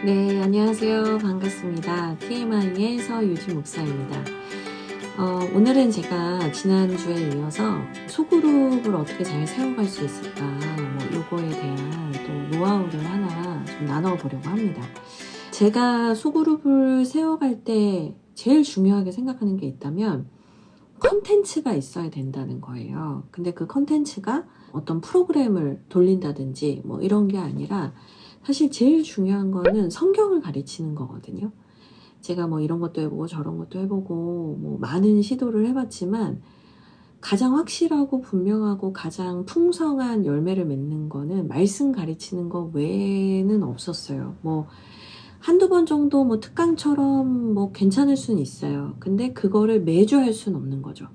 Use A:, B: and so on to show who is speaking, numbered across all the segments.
A: 네, 안녕하세요. 반갑습니다. TMI의 서유진 목사입니다. 오늘은 제가 지난주에 이어서 소그룹을 어떻게 잘 세워갈 수 있을까, 요거에 대한 또 노하우를 하나 좀 나눠보려고 합니다. 제가 소그룹을 세워갈 때 제일 중요하게 생각하는 게 있다면 컨텐츠가 있어야 된다는 거예요. 근데 그 컨텐츠가 어떤 프로그램을 돌린다든지 이런 게 아니라 사실 제일 중요한 거는 성경을 가르치는 거거든요. 제가 이런 것도 해보고 저런 것도 해보고 많은 시도를 해봤지만 가장 확실하고 분명하고 가장 풍성한 열매를 맺는 거는 말씀 가르치는 거 외에는 없었어요. 한두 번 정도 특강처럼 괜찮을 수는 있어요. 근데 그거를 매주 할 수는 없는 거죠.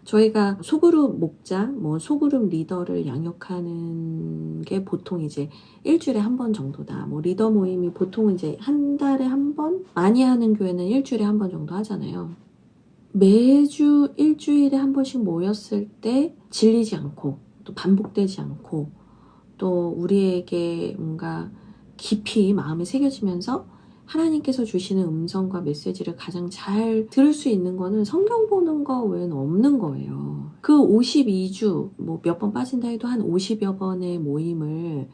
A: 저희가 소그룹 목자, 소그룹 리더를 양육하는 게 보통 이제 일주일에 한 번 정도다. 리더 모임이 보통 이제 한 달에 한 번? 많이 하는 교회는 일주일에 한 번 정도 하잖아요. 매주 일주일에 한 번씩 모였을 때 질리지 않고, 또 반복되지 않고, 또 우리에게 뭔가 깊이 마음에 새겨지면서 하나님께서 주시는 음성과 메시지를 가장 잘 들을 수 있는 거는 성경 보는 거 외에는 없는 거예요. 그 52주, 몇 번 빠진다 해도 한 50여 번의 모임을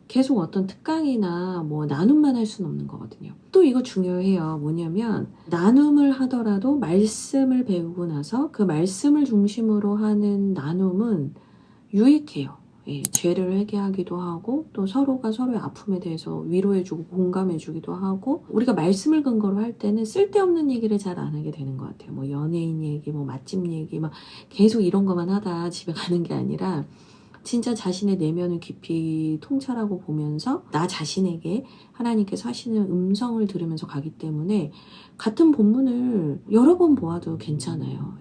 A: 계속 어떤 특강이나 나눔만 할 수는 없는 거거든요. 또 이거 중요해요. 뭐냐면 나눔을 하더라도 말씀을 배우고 나서 그 말씀을 중심으로 하는 나눔은 유익해요. 죄를 회개하기도 하고 또 서로가 서로의 아픔에 대해서 위로해주고 공감해주기도 하고, 우리가 말씀을 근거로 할 때는 쓸데없는 얘기를 잘 안 하게 되는 것 같아요. 연예인 얘기, 맛집 얘기 계속 이런 것만 하다 집에 가는 게 아니라 진짜 자신의 내면을 깊이 통찰하고 보면서 나 자신에게 하나님께서 하시는 음성을 들으면서 가기 때문에 같은 본문을 여러 번 보아도 괜찮아요.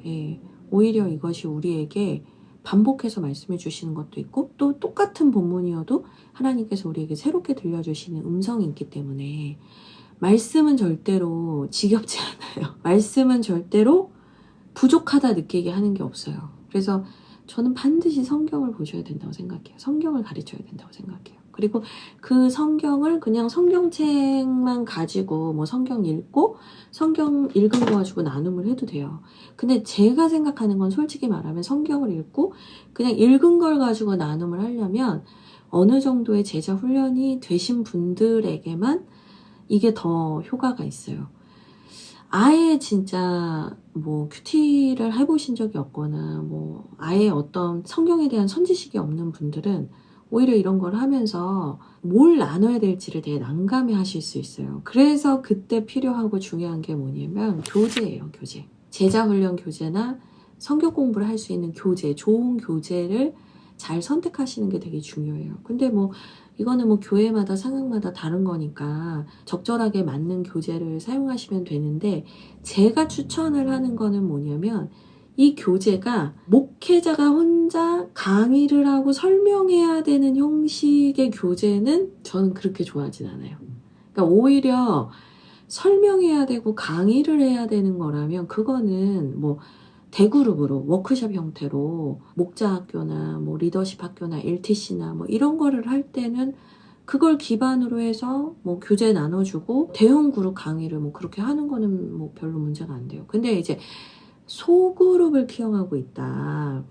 A: 오히려 이것이 우리에게 반복해서 말씀해 주시는 것도 있고, 또 똑같은 본문이어도 하나님께서 우리에게 새롭게 들려주시는 음성이 있기 때문에 말씀은 절대로 지겹지 않아요. 말씀은 절대로 부족하다 느끼게 하는 게 없어요. 그래서 저는 반드시 성경을 보셔야 된다고 생각해요. 성경을 가르쳐야 된다고 생각해요. 그리고 그 성경을 그냥 성경책만 가지고 성경 읽고 성경 읽은 거 가지고 나눔을 해도 돼요. 근데 제가 생각하는 건 솔직히 말하면 성경을 읽고 그냥 읽은 걸 가지고 나눔을 하려면 어느 정도의 제자 훈련이 되신 분들에게만 이게 더 효과가 있어요. 아예 진짜 큐티를 해보신 적이 없거나 아예 어떤 성경에 대한 선지식이 없는 분들은 오히려 이런 걸 하면서 뭘 나눠야 될지를 되게 난감해 하실 수 있어요. 그래서 그때 필요하고 중요한 게 뭐냐면 교재예요. 교재. 제자훈련 교재나 성경 공부를 할 수 있는 교재, 좋은 교재를 잘 선택하시는 게 되게 중요해요. 근데 이거는 교회마다 상황마다 다른 거니까 적절하게 맞는 교재를 사용하시면 되는데, 제가 추천을 하는 거는 뭐냐면 이 교재가 목회자가 혼자 강의를 하고 설명해야 되는 형식의 교재는 저는 그렇게 좋아하진 않아요. 그러니까 오히려 설명해야 되고 강의를 해야 되는 거라면 그거는 대그룹으로 워크숍 형태로 목자학교나 리더십 학교나 LTC나 이런 거를 할 때는 그걸 기반으로 해서 교재 나눠주고 대형 그룹 강의를 그렇게 하는 거는 별로 문제가 안 돼요. 근데 이제 소그룹을 키워가고 있다.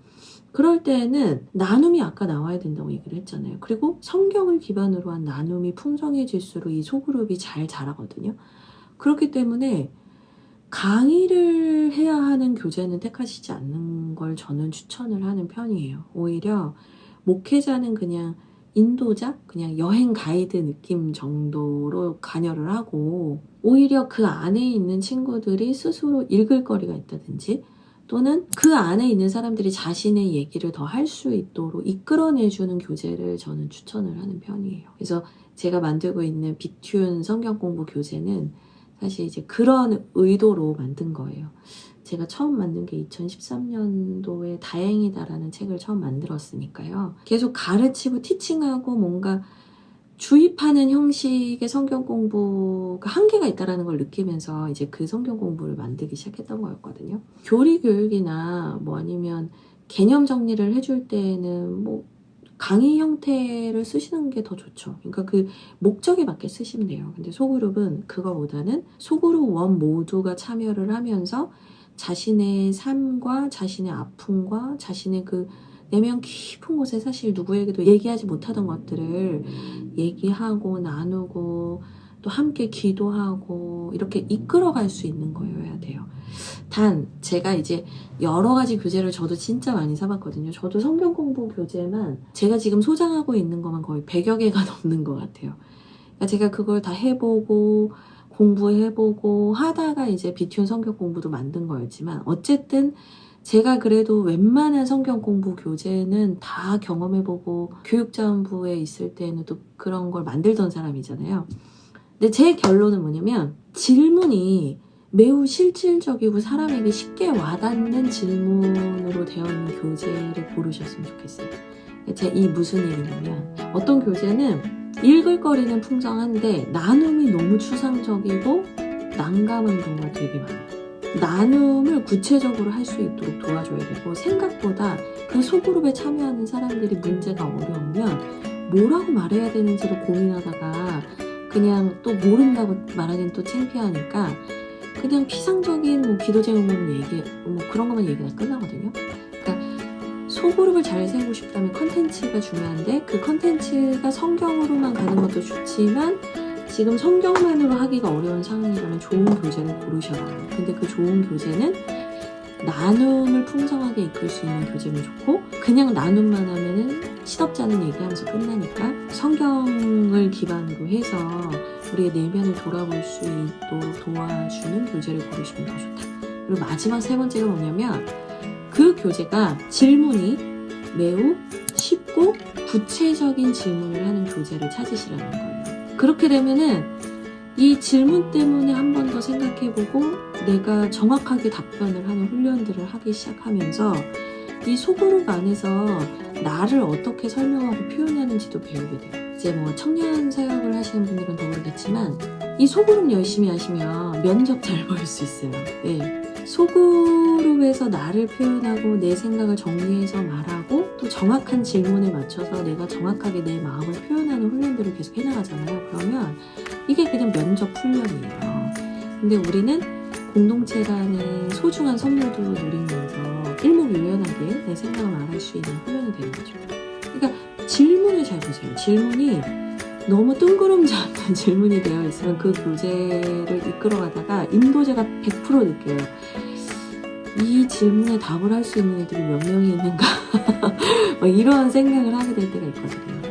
A: 그럴 때는 나눔이 아까 나와야 된다고 얘기를 했잖아요. 그리고 성경을 기반으로 한 나눔이 풍성해질수록 이 소그룹이 잘 자라거든요. 그렇기 때문에 강의를 해야 하는 교재는 택하시지 않는 걸 저는 추천을 하는 편이에요. 오히려 목회자는 그냥 인도자, 그냥 여행 가이드 느낌 정도로 관여를 하고, 오히려 그 안에 있는 친구들이 스스로 읽을 거리가 있다든지 또는 그 안에 있는 사람들이 자신의 얘기를 더 할 수 있도록 이끌어내주는 교재를 저는 추천을 하는 편이에요. 그래서 제가 만들고 있는 비튠 성경 공부 교재는 사실 이제 그런 의도로 만든 거예요. 제가 처음 만든 게 2013년도에 다행이다라는 책을 처음 만들었으니까요. 계속 가르치고 티칭하고 뭔가 주입하는 형식의 성경 공부가 한계가 있다는 걸 느끼면서 이제 그 성경 공부를 만들기 시작했던 거였거든요. 교리 교육이나 아니면 개념 정리를 해줄 때는 강의 형태를 쓰시는 게 더 좋죠. 그러니까 그 목적에 맞게 쓰시면 돼요. 근데 소그룹은 그거보다는 소그룹 원 모두가 참여를 하면서 자신의 삶과 자신의 아픔과 자신의 그 내면 깊은 곳에 사실 누구에게도 얘기하지 못하던 것들을 얘기하고 나누고 또 함께 기도하고 이렇게 이끌어갈 수 있는 거여야 돼요. 단 제가 이제 여러 가지 교재를 저도 진짜 많이 사봤거든요. 저도 성경 공부 교재만 제가 지금 소장하고 있는 것만 거의 100여 개가 넘는 것 같아요. 그러니까 제가 그걸 다 해보고 공부해보고 하다가 이제 비튠 성경 공부도 만든 거였지만 어쨌든 제가 그래도 웬만한 성경 공부 교재는 다 경험해보고 교육자원부에 있을 때는 또 그런 걸 만들던 사람이잖아요. 근데 제 결론은 뭐냐면 질문이 매우 실질적이고 사람에게 쉽게 와닿는 질문으로 되어 있는 교재를 고르셨으면 좋겠어요. 이 무슨 얘기냐면 어떤 교재는 읽을 거리는 풍성한데 나눔이 너무 추상적이고 난감한 경우가 되게 많아요. 나눔을 구체적으로 할 수 있도록 도와줘야 되고 생각보다 그 소그룹에 참여하는 사람들이 문제가 어려우면 뭐라고 말해야 되는지를 고민하다가 그냥 또 모른다고 말하기는 또 창피하니까 그냥 피상적인 뭐 기도 제목 얘기 뭐 그런 것만 얘기가 끝나거든요. 그러니까 소그룹을 잘 세우고 싶다면 컨텐츠가 중요한데 그 컨텐츠가 성경으로만 가는 것도 좋지만 지금 성경만으로 하기가 어려운 상황이라면 좋은 교재를 고르셔라. 근데 그 좋은 교재는 나눔을 풍성하게 이끌 수 있는 교재면 좋고 그냥 나눔만 하면은 시덥지 않은 얘기하면서 끝나니까 성경을 기반으로 해서 우리의 내면을 돌아볼 수 있도록 도와주는 교재를 고르시면 더 좋다. 그리고 마지막 세 번째가 뭐냐면 그 교재가 질문이 매우 쉽고 구체적인 질문을 하는 교재를 찾으시라는 거예요. 그렇게 되면은 이 질문 때문에 한 번 더 생각해보고 내가 정확하게 답변을 하는 훈련들을 하기 시작하면서 이 소그룹 안에서 나를 어떻게 설명하고 표현하는지도 배우게 돼요. 이제 뭐 청년 사역을 하시는 분들은 더 모르겠지만 이 소그룹 열심히 하시면 면접 잘 볼 수 있어요. 네. 소그룹에서 나를 표현하고 내 생각을 정리해서 말하고 또 정확한 질문에 맞춰서 내가 정확하게 내 마음을 표현하는 훈련들을 계속 해나가잖아요. 그러면 이게 그냥 면접 훈련이에요. 근데 우리는 공동체라는 소중한 선물도 누리면서 일목요연하게 내 생각을 말할 수 있는 훈련이 되는 거죠. 그러니까 질문을 잘 보세요. 질문이 너무 뜬구름지 않는 질문이 되어 있으면 그 교재를 이끌어가다가 인도제가 100% 느껴요. 이 질문에 답을 할 수 있는 애들이 몇 명이 있는가 이런 생각을 하게 될 때가 있거든요.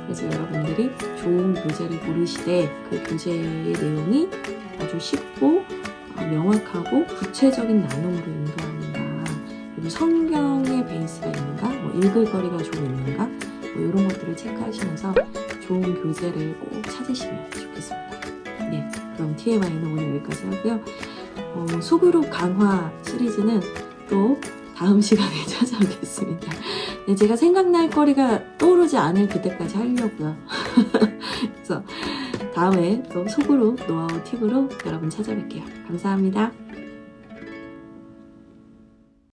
A: 그래서 여러분들이 좋은 교재를 고르시되 그 교재의 내용이 아주 쉽고 명확하고 구체적인 나눔으로 인도하는가, 그리고 성경의 베이스가 있는가, 뭐 읽을 거리가 좀 있는가, 뭐 이런 것들을 체크하시면서 좋은 교재를 꼭 찾으시면 좋겠습니다. 네, 그럼 TMI는 오늘 여기까지 하고요. 소그룹 강화 시리즈는 또 다음 시간에 찾아오겠습니다. 네, 제가 생각날 거리가 떠오르지 않을 그때까지 하려고요. 그래서 다음에 또 소그룹 노하우 팁으로 여러분 찾아뵐게요. 감사합니다.